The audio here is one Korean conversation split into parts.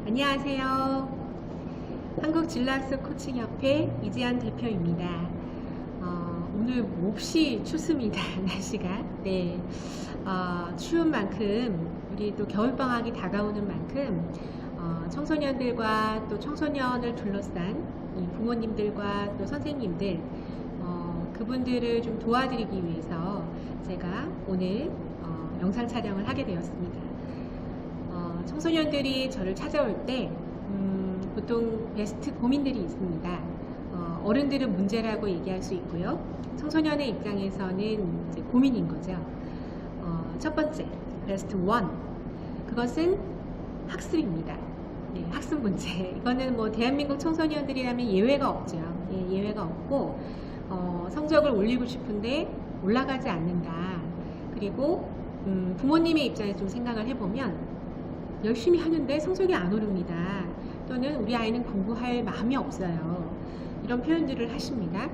안녕하세요. 한국진로학습 코칭협회 이지연 대표입니다. 오늘 몹시 춥습니다. 날씨가. 네. 추운 만큼 우리 또 겨울방학이 다가오는 만큼 청소년들과 또 청소년을 둘러싼 이 부모님들과 또 선생님들 그분들을 좀 도와드리기 위해서 제가 오늘 영상 촬영을 하게 되었습니다. 청소년들이 저를 찾아올 때 보통 베스트 고민들이 있습니다. 어른들은 문제라고 얘기할 수 있고요. 청소년의 입장에서는 이제 고민인 거죠. 첫 번째, 베스트 1. 그것은 학습입니다. 네, 학습 문제. 이거는 뭐 대한민국 청소년들이라면 예외가 없죠. 예, 예외가 없고 성적을 올리고 싶은데 올라가지 않는다. 그리고 부모님의 입장에서 좀 생각을 해보면 열심히 하는데 성적이 안 오릅니다. 또는 우리 아이는 공부할 마음이 없어요. 이런 표현들을 하십니다.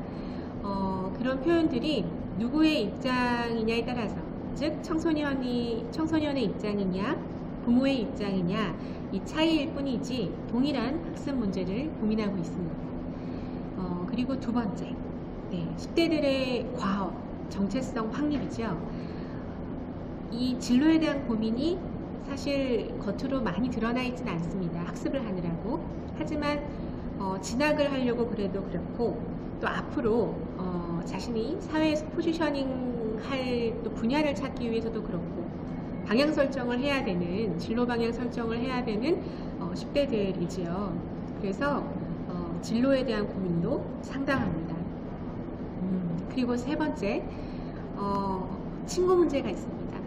그런 표현들이 누구의 입장이냐에 따라서, 즉 청소년의 입장이냐 부모의 입장이냐 이 차이일 뿐이지 동일한 학습 문제를 고민하고 있습니다. 그리고 두 번째, 10대들의 과업, 정체성 확립이죠. 이 진로에 대한 고민이 사실 겉으로 많이 드러나 있지는 않습니다. 학습을 하느라고. 하지만 진학을 하려고 그래도 그렇고 또 앞으로 자신이 사회에서 포지셔닝 할 또 분야를 찾기 위해서도 그렇고 방향 설정을 해야 되는, 진로 방향 설정을 해야 되는 10대들이지요. 그래서 진로에 대한 고민도 상당합니다. 그리고 세 번째, 친구 문제가 있습니다.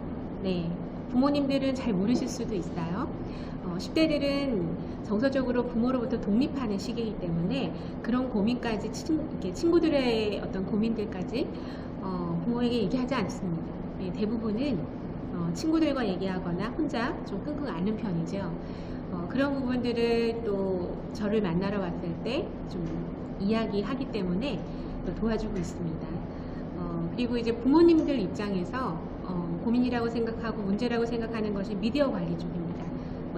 네. 부모님들은 잘 모르실 수도 있어요. 10대들은 정서적으로 부모로부터 독립하는 시기이기 때문에 그런 고민까지 친구들의 어떤 고민들까지 부모에게 얘기하지 않습니다. 네, 대부분은 친구들과 얘기하거나 혼자 좀 끙끙 앓는 편이죠. 그런 부분들을 또 저를 만나러 왔을 때 좀 이야기하기 때문에 또 도와주고 있습니다. 그리고 이제 부모님들 입장에서 고민이라고 생각하고 문제라고 생각하는 것이 미디어 관리 쪽입니다.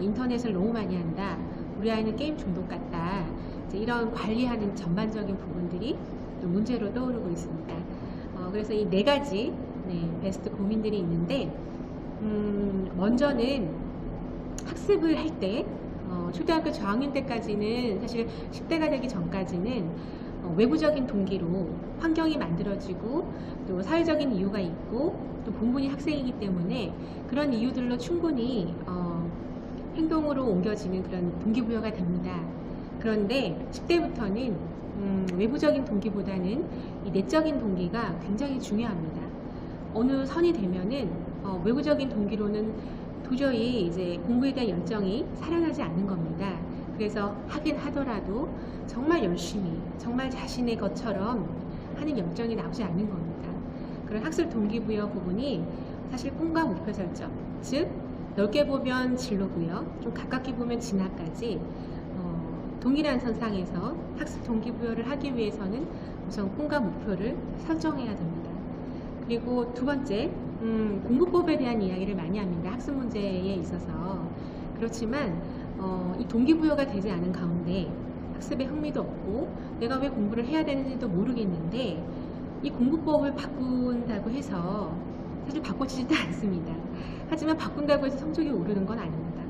인터넷을 너무 많이 한다. 우리 아이는 게임 중독 같다. 이제 이런 관리하는 전반적인 부분들이 또 문제로 떠오르고 있습니다. 그래서 이 네 가지 베스트 고민들이 있는데 먼저는 학습을 할 때 초등학교 저학년 때까지는 사실 10대가 되기 전까지는 외부적인 동기로 환경이 만들어지고 또 사회적인 이유가 있고 또 본분이 학생이기 때문에 그런 이유들로 충분히 행동으로 옮겨지는 그런 동기부여가 됩니다. 그런데 10대부터는 외부적인 동기보다는 이 내적인 동기가 굉장히 중요합니다. 어느 선이 되면은 외부적인 동기로는 도저히 이제 공부에 대한 열정이 살아나지 않는 겁니다. 그래서 하긴 하더라도 정말 열심히, 정말 자신의 것처럼 하는 열정이 나오지 않는 겁니다. 그런 학습 동기부여 부분이 사실 꿈과 목표 설정, 즉 넓게 보면 진로부여, 좀 가깝게 보면 진학까지 동일한 선상에서 학습 동기부여를 하기 위해서는 우선 꿈과 목표를 설정해야 됩니다. 그리고 두 번째, 공부법에 대한 이야기를 많이 합니다. 학습 문제에 있어서. 그렇지만 이 동기부여가 되지 않은 가운데 학습에 흥미도 없고 내가 왜 공부를 해야 되는지도 모르겠는데 이 공부법을 바꾼다고 해서 사실 바꿔지지도 않습니다. 하지만 바꾼다고 해서 성적이 오르는 건 아닙니다.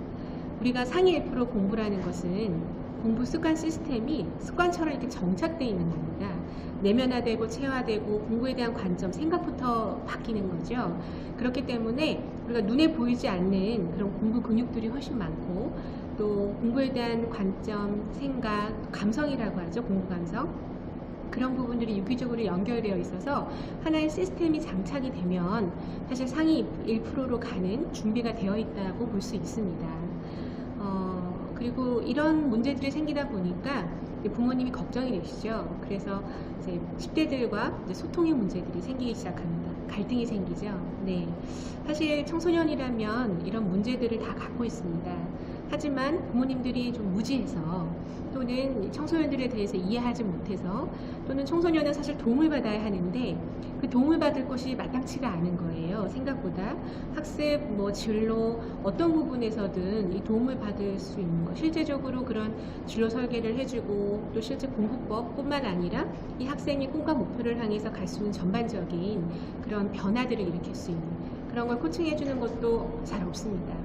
우리가 상위 1% 공부라는 것은 공부 습관 시스템이 습관처럼 이렇게 정착되어 있는 겁니다. 내면화되고 체화되고 공부에 대한 관점, 생각부터 바뀌는 거죠. 그렇기 때문에 우리가 눈에 보이지 않는 그런 공부 근육들이 훨씬 많고 또 공부에 대한 관점, 생각, 감성이라고 하죠. 공부 감성. 그런 부분들이 유기적으로 연결되어 있어서 하나의 시스템이 장착이 되면 사실 상위 1%로 가는 준비가 되어 있다고 볼 수 있습니다. 그리고 이런 문제들이 생기다 보니까 부모님이 걱정이 되시죠. 그래서 이제 10대들과 이제 소통의 문제들이 생기기 시작합니다. 갈등이 생기죠. 네. 사실 청소년이라면 이런 문제들을 다 갖고 있습니다. 하지만 부모님들이 좀 무지해서 또는 청소년들에 대해서 이해하지 못해서 또는 청소년은 사실 도움을 받아야 하는데 그 도움을 받을 것이 마땅치가 않은 거예요. 생각보다 학습, 진로 어떤 부분에서든 이 도움을 받을 수 있는 것, 실제적으로 그런 진로 설계를 해주고 또 실제 공부법뿐만 아니라 이 학생이 꿈과 목표를 향해서 갈 수 있는 전반적인 그런 변화들을 일으킬 수 있는 그런 걸 코칭해 주는 것도 잘 없습니다.